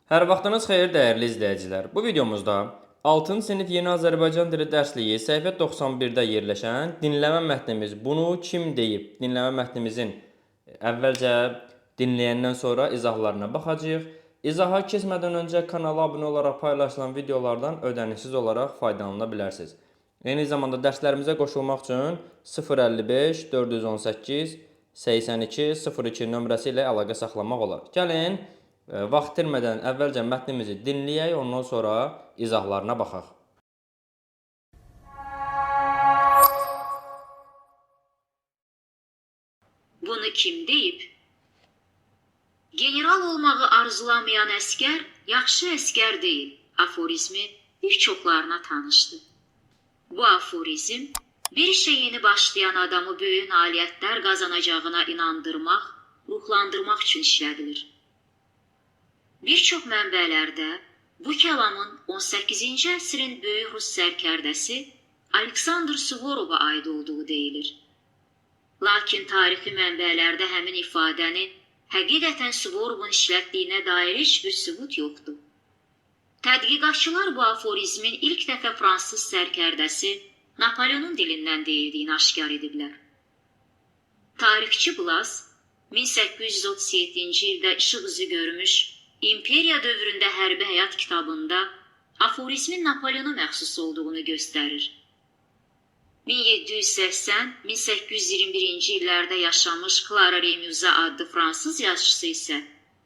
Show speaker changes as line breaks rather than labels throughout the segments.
Hər vaxtınız xeyir dəyərli izləyicilər. Bu videomuzda 6-cı sinif Yeni Azərbaycan dili dərsliyi səhifə 91-də yerləşən dinləmə mətnimiz "Bunu kim deyib?" dinləmə mətnimizin əvvəlcə dinləyəndən sonra izahlarına baxacağıq. İzaha keçmədən öncə kanala abunə olaraq paylaşılan videolardan ödənişsiz olaraq faydalana bilərsiniz. Eyni zamanda dərslərimizə qoşulmaq üçün 055 418 82 02 nömrəsi ilə əlaqə saxlamaq olar. Gəlin vaxt itirmədən əvvəlcə mətnimizi dinləyək, ondan sonra izahlarına baxaq.
Bunu kim deyib? General olmağı arzulamayan əskər yaxşı əskər deyil. Aforizmi bir çoxlarına tanışdır. Bu aforizm bir şeyini başlayan adamı böyük nailiyyətlər qazanacağına inandırmaq, ruhlandırmaq üçün işlədilir. Bir çox mənbələrdə bu kəlamın 18-ci əsrin böyük Rus sərkərdəsi Aleksandr Suvorova aid olduğu deyilir. Lakin tarixi mənbələrdə həmin ifadəni həqiqətən Suvorovun işlətdiyinə dair heç bir sübut yoxdur. Tədqiqatçılar bu aforizmin ilk dəfə fransız sərkərdəsi Napoleonun dilindən deyildiyini aşkar ediblər. Tarixçi Blas 1837-ci ildə işıq üzü görmüş İmperiya dövründə hərbi həyat kitabında aforizmin Napoleona məxsus olduğunu göstərir. 1780-1821-ci illərdə yaşamış Clara Remüza adlı fransız yazıçısı isə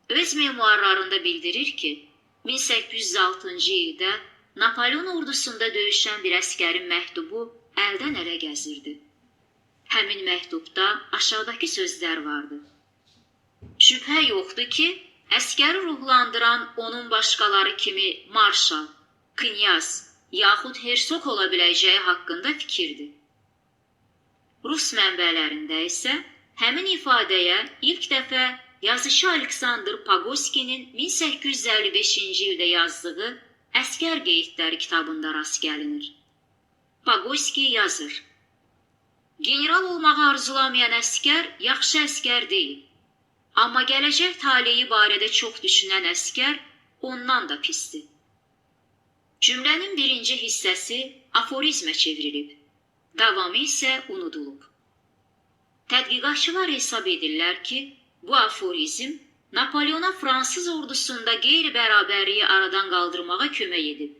öz memuarlarında bildirir ki, 1806-cı ildə Napoleon ordusunda döyüşən bir əskərin məktubu əldən ələ gəzirdi. Həmin məktubda aşağıdakı sözlər vardı. Şübhə yoxdur ki, əskəri ruhlandıran onun başqaları kimi marşal, knyaz, yaxud hersoq ola biləcəyi haqqında fikirdir. Rus mənbələrində isə həmin ifadəyə ilk dəfə yazışı Aleksandr Pagoskinin 1855-ci ildə yazdığı Əskər qeydləri kitabında rast gəlinir. Pagoski yazır. General olmağı arzulamayan əskər yaxşı əskər deyil. Amma gələcək taleyi barədə çox düşünən əskər ondan da pisdir. Cümlənin birinci hissəsi aforizmə çevrilib, davamı isə unudulub. Tədqiqatçılar hesab edirlər ki, bu aforizm Napoleona fransız ordusunda qeyri-bərabərliyi aradan qaldırmağa kömək edib.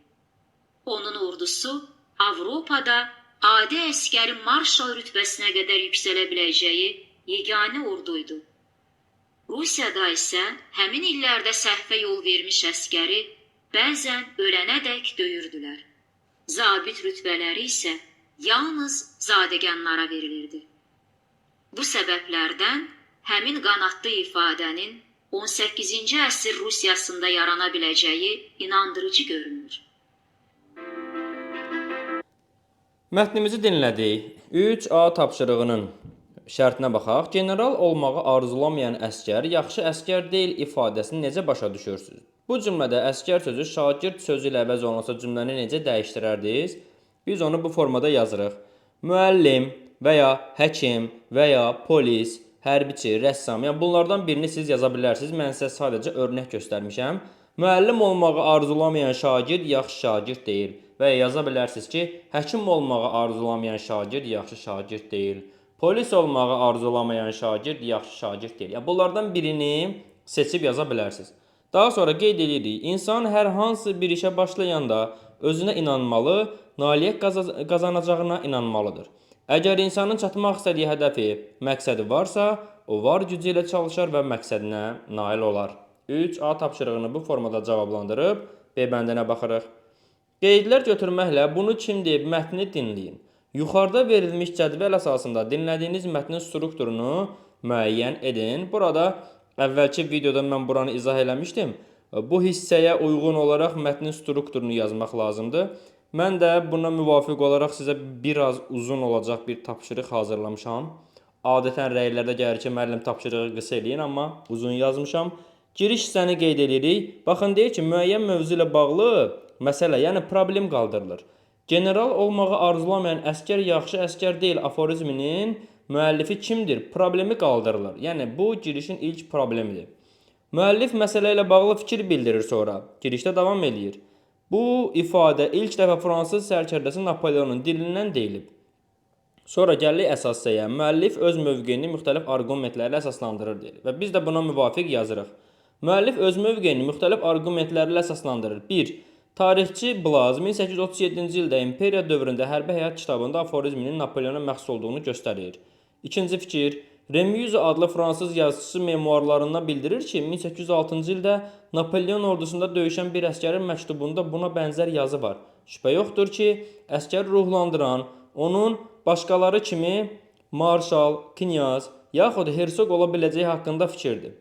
Onun ordusu Avropada adi əskərin marşal rütbəsinə qədər yüksələ biləcəyi yeganə orduydu. Rusiyada isə həmin illərdə səhvə yol vermiş əskəri bəzən ölənədək döyürdülər. Zabit rütbələri isə yalnız zadəganlara verilirdi. Bu səbəblərdən həmin qanadlı ifadənin 18-ci əsr Rusiyasında yarana biləcəyi inandırıcı görünür.
Mətnimizi dinlədik. 3A tapşırığının şərtinə baxaq. General olmağı arzulamayan əskər yaxşı əskər deyil ifadəsini necə başa düşürsünüz? Bu cümlədə əskər sözü şagird sözü ilə əvəz olunsa cümləni necə dəyişdirərdiniz? Biz onu bu formada yazırıq. Müəllim və ya həkim və ya polis, hərbiçi, rəssam, yəni bunlardan birini siz yaza bilərsiniz. Mən sizə sadəcə örnək göstərmişəm. Müəllim olmağı arzulamayan şagird yaxşı şagird deyil. Və ya yaza bilərsiniz ki, həkim olmağı arzulamayan şagird yaxşı şagird deyil. Polis olmağı arzulamayan şagird yaxşı şagird deyil. Yəni bunlardan birini seçib yaza bilərsiniz. Daha sonra qeyd edirik, insan hər hansı bir işə başlayanda özünə inanmalı, nailiyyət qazanacağına inanmalıdır. Əgər insanın çatmaq istədiyi hədəfi, məqsədi varsa, o var gücü ilə çalışar və məqsədinə nail olar. 3A tapşırığını bu formada cavablandırıb B bəndinə baxırıq. Qeydlər götürməklə bunu kim deyib mətni dinləyin. Yuxarıda verilmiş cədvəl əsasında dinlədiyiniz mətnin strukturunu müəyyən edin. Burada əvvəlki videoda mən buranı izah eləmişdim. Bu hissəyə uyğun olaraq mətnin strukturunu yazmaq lazımdır. Mən də buna müvafiq olaraq sizə biraz uzun olacaq bir tapşırıq hazırlamışam. Adətən rəylərdə gəlir ki, müəllim tapşırığı qısa eləyin, amma uzun yazmışam. Giriş hissəni qeyd edirik. Baxın, deyir ki, müəyyən mövzu ilə bağlı məsələ, yəni problem qaldırılır. General olmağı arzulamayan əskər yaxşı əskər deyil aforizminin müəllifi kimdir? Problemi qaldırılır. Yəni bu girişin ilk problemidir. Müəllif məsələ ilə bağlı fikir bildirir sonra. Girişdə davam eləyir. Bu ifadə ilk dəfə fransız sərkərdəsi Napoleonun dilindən deyilib. Sonra gəlir əsas hissəyə. Müəllif öz mövqeyini müxtəlif arqumentlərlə əsaslandırır deyir. Və biz də buna müvafiq yazırıq. Müəllif öz mövqeyini müxtəlif arqumentlərlə əsaslandırır. 1. Tarixçi Blaz 1837-ci ildə İmperiya dövründə hərbi həyat kitabında aforizminin Napoleona məxsus olduğunu göstərir. İkinci fikir, Remiz adlı fransız yazıçısı memuarlarından bildirir ki, 1806-cı ildə Napoleon ordusunda döyüşən bir əsgərin məktubunda buna bənzər yazı var. Şübhə yoxdur ki, əsgəri ruhlandıran, onun başqaları kimi marşal, knyaz, yaxud hersoq ola biləcəyi haqqında fikirdir.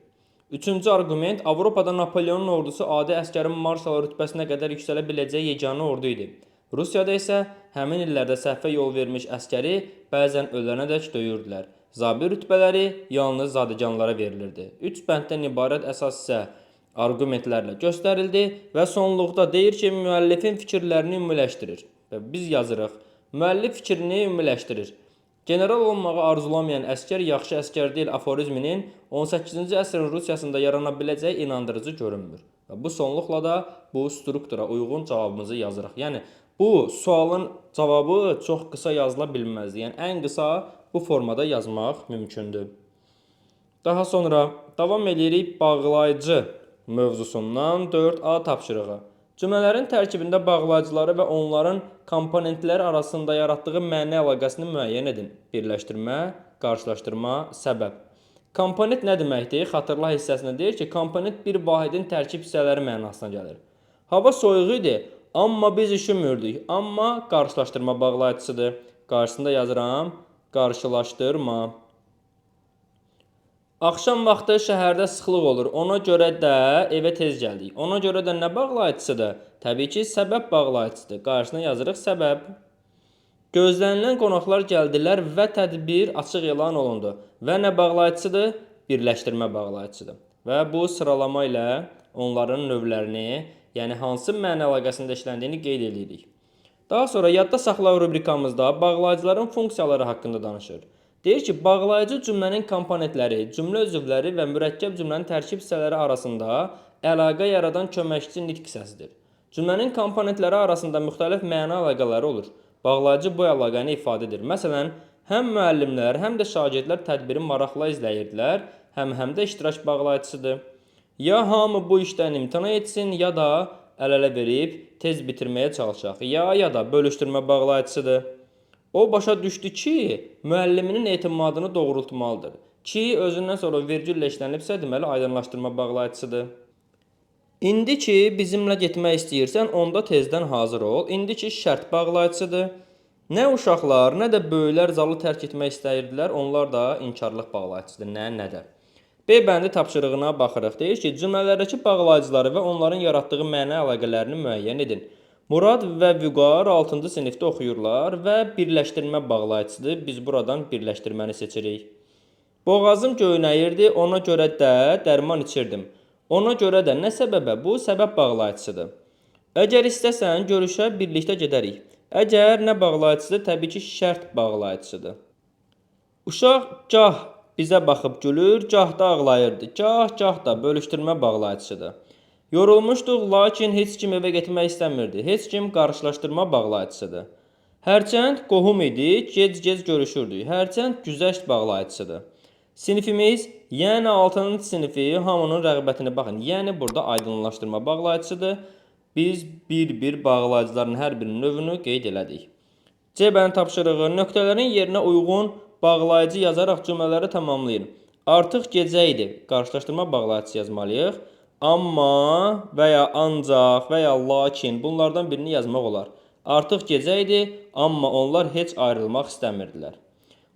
Üçüncü arqument, Avropada Napoleonun ordusu adi əsgərin marşal rütbəsinə qədər yüksələ biləcəyi yeganə ordu idi. Rusiyada isə həmin illərdə səhvə yol vermiş əsgəri bəzən ölənədək döyürdülər. Zabit rütbələri yalnız zadəganlara verilirdi. 3 bənddən ibarət əsas isə arqumentlərlə göstərildi və sonluqda deyir ki, müəllifin fikirlərini ümumiləşdirir. Və biz yazırıq. Müəllif fikrini ümumiləşdirir. General olmağı arzulamayan əsgər yaxşı əsgər deyil aforizminin 18-ci əsrin Rusiyasında yarana biləcəyi inandırıcı görünmür. Və bu sonluqla da bu struktura uyğun cavabımızı yazırıq. Yəni bu sualın cavabı çox qısa yazıla bilməzdi. Yəni ən qısa bu formada yazmaq mümkündür. Daha sonra davam edirik bağlayıcı mövzusundan 4A tapşırığı. Cümlələrin tərkibində bağlayıcıları və onların komponentləri arasında yaratdığı mənə əlaqəsini müəyyən edin. Birləşdirmə, qarşılaşdırma, səbəb. Komponent nə deməkdir? Xatırla hissəsində deyir ki, komponent bir vahidin tərkib hissələri mənasına gəlir. Hava soyuq idi, amma biz üşümürdük. Amma qarşılaşdırma bağlayıcısıdır. Qarşısında yazıram, qarşılaşdırma. Axşam vaxtı şəhərdə sıxlıq olur. Ona görə də evə tez gəldik. Ona görə də nə bağlayıcısıdır? Təbii ki, səbəb bağlayıcısıdır. Qarşısına yazırıq səbəb. Gözlənilən qonaqlar gəldilər və tədbir açıq elan olundu. Və nə bağlayıcısıdır? Birləşdirmə bağlayıcısıdır. Və bu sıralama ilə onların növlərini, yəni hansı mənə əlaqəsində işləndiyini qeyd edirik. Daha sonra yadda saxla rubrikamızda bağlayıcıların funksiyaları haqqında danışır. Deyir ki, bağlayıcı cümlənin komponentləri, cümlə üzvləri və mürəkkəb cümlənin tərkib hissələri arasında əlaqə yaradan köməkçi nitq hissəsidir. Cümlənin komponentləri arasında müxtəlif məna əlaqələri olur. Bağlayıcı bu əlaqəni ifadə edir. Məsələn, həm müəllimlər, həm də şagirdlər tədbiri maraqla izləyirdilər, həm də iştirak bağlayıcısıdır. Ya hamı bu işdən imtina etsin, ya da əl-ələ verib tez bitirməyə çalışaq, ya da bölüşdürmə bağlayıcısıdır. O başa düşdü ki, müəlliminin etimadını doğrultmalıdır. Ki, özündən sonra vergüllə işlənibsə, deməli aydınlaşdırma bağlayıcısıdır. İndi ki, bizimlə getmək istəyirsən, onda tezdən hazır ol. İndi ki, şərt bağlayıcısıdır. Nə uşaqlar, nə də böyüklər zalı tərk etmək istəyirdilər, onlar da inkarlıq bağlayıcısıdır. Nə də. B bəndi tapşırığına baxırıq. Deyir ki, cümlələrdəki bağlayıcıları və onların yaratdığı mənə əlaqələrini müəyyən edin. Murad və Vüqar 6-cı sinifdə oxuyurlar və birləşdirmə bağlayıcısıdır. Biz buradan birləşdirməni seçirik. Boğazım göynəyirdi, ona görə də dərman içirdim. Ona görə də nə səbəbə? Bu səbəb bağlayıcısıdır. Əgər istəsən, görüşə birlikdə gedərik. Əgər nə bağlayıcısıdır? Təbii ki, şərt bağlayıcısıdır. Uşaq gah bizə baxıb gülür, gah da ağlayırdı. Gah da bölüşdürmə bağlayıcısıdır. Yorulmuşduq, lakin heç kim evə getmək istəmirdi. Heç kim qarşılaşdırma bağlayıcısıdır. Hərçənd qohum idi, gec görüşürdük. Hərçənd güzəşt bağlayıcısıdır. Sinifimiz, yəni 6-cı sinifi hamının rəğbətini baxın. Yəni burada aydınlaşdırma bağlayıcısıdır. Biz bir bağlayıcıların hər birinin növünü qeyd elədik. C bənd tapşırığı, nöqtələrin yerinə uyğun bağlayıcı yazaraq cümlələri tamamlayın. Artıq gecə idi. Qarşılaşdırma bağlayıcısı yazmalıyıq. Amma və ya ancaq və ya lakin bunlardan birini yazmaq olar. Artıq gecə idi, amma onlar heç ayrılmaq istəmirdilər.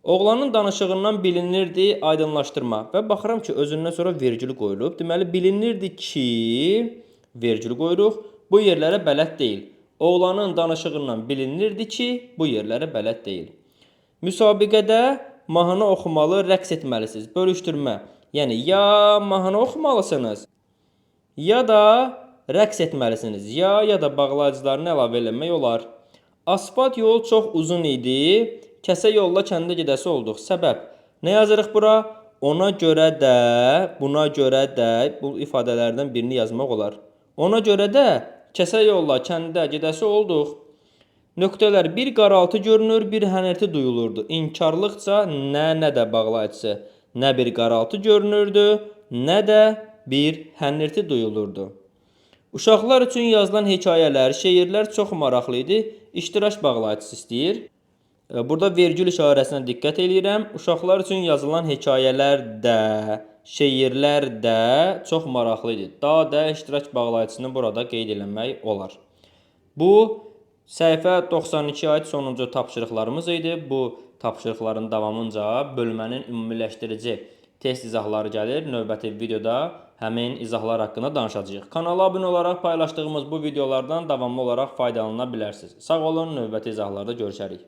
Oğlanın danışığından bilinirdi aydınlaşdırma və baxıram ki, özündən sonra vergül qoyulub. Deməli, bilinirdi ki, vergül qoyuruq, bu yerlərə bələd deyil. Oğlanın danışığından bilinirdi ki, bu yerlərə bələd deyil. Müsabiqədə mahnı oxumalı, rəqs etməlisiniz. Bölüşdürmə, yəni ya mahnı oxumalısınız, ya da rəqs etməlisiniz, ya da bağlayıcılarını əlavə eləmək olar. Asfalt yol çox uzun idi, kəsə yolla kəndə gedəsi olduq. Səbəb, nə yazırıq bura? ona görə də, buna görə də bu ifadələrdən birini yazmaq olar. Ona görə də kəsə yolla kəndə gedəsi olduq. Nöqtələr bir qaraltı görünür, bir hənirti duyulurdu. İnkarlıqca nə də bağlayıcısı. Nə bir qaraltı görünürdü, nə də bir hənirti duyulurdu. Uşaqlar üçün yazılan hekayələr, şeirlər çox maraqlı idi. İştirak bağlayıcısı istəyir. Burada vergül işarəsinə diqqət edirəm. Uşaqlar üçün yazılan hekayələr də, şeirlər də çox maraqlı idi. Daha da iştirak bağlayıcısını burada qeyd eləmək olar. Bu səhifə 92 aid sonuncu tapşırıqlarımız idi. Bu tapşırıqların davamınca bölmənin ümumiləşdirici test izahları gəlir. Növbəti videoda həmin izahlar haqqında danışacağıq. Kanala abunə olaraq paylaşdığımız bu videolardan davamlı olaraq faydalana bilərsiniz. Sağ olun, növbəti izahlarda görüşərik.